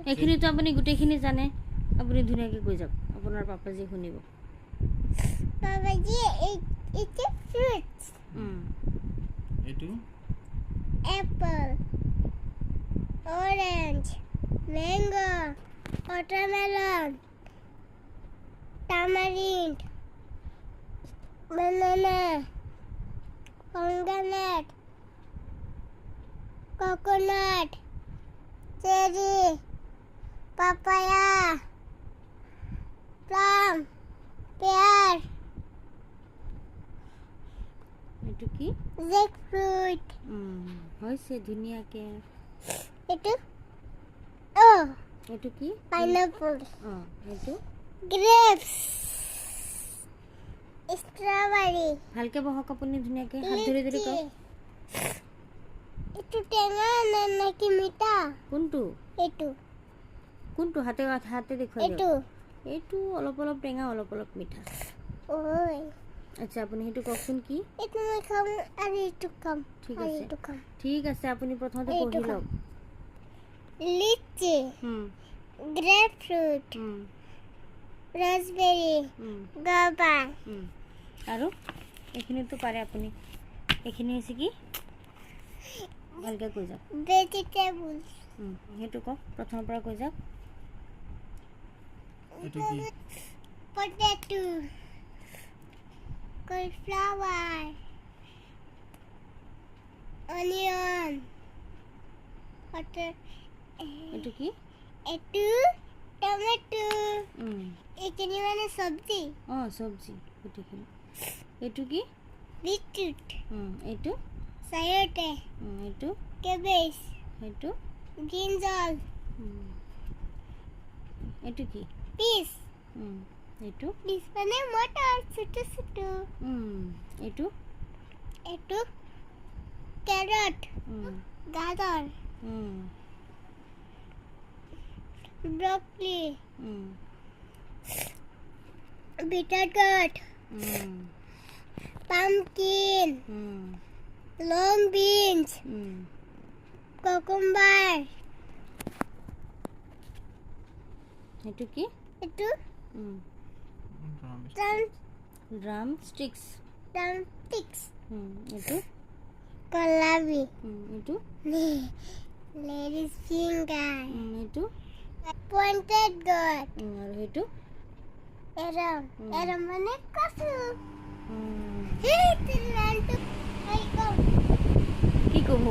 এইখিনিতো আপুনি গোটেইখিনি জানে আপুনি ধুনীয়াকৈ কৈ যাওক আপোনাৰ পাপাজী শুনিব পাপাজি এইটো ফ্ৰুটস এইটো apple orange mango watermelon tamarind banana pomegranate coconut cherry papaya plum pear এইটো কি jackfruit হৈছে ধুনীয়াকৈ itu oh এইটো কি pineapple অঁ এইটো grapes strawberry ভালকৈ বহক আপুনি ধুনীয়াকৈ হাত ধৰি ধৰি কওক itu টেঙা না নাকি মিঠা কোনটো itu কোনটো হাতে হাতে দেখুৱাই itu দিয়ক এইটো অলপ অলপ টেঙা অলপ অলপ মিঠা oi আচ্ছা আপুনি সেইটো কওকচোন কি itu মই খাম আৰু itu খাম ঠিক আৰু আছে itu খাম ঠিক আছে আপুনি প্ৰথমতে এইটো পঢ়ি খাম। লওক লিচি হুম, grapefruit হুম, raspberry হুম, guava হুম। আৰু এইখিনিতো পাৰে আপুনি এইখিনি হৈছে কি ভালকৈ কৈ যাওক vegetables সেইটো কওক প্ৰথমৰ পৰা কৈ যাওক এইটো কি potato cauliflower onion এইটো কি itu tomato এইখিনি মানে সবজি অঁ চব্জি গোটেইখিনি এইটো কি beetroot এইটো sayote এইটো cabbage সেইটো brinjal এইটো কি peas এইটো peas মানে মটৰ ছোটো ছোটো এইটো এইটো carrot গাজৰ broccoli beetroot pumpkin long beans cucumber এইটো কি itu ড্ৰাম ষ্টিক্স drumsticks এইটো kalabi এইটো ladies finger এইটো pointed goat আৰু সেইটো eram মানে কচু hey তিলানটো আই কম কি ক'ব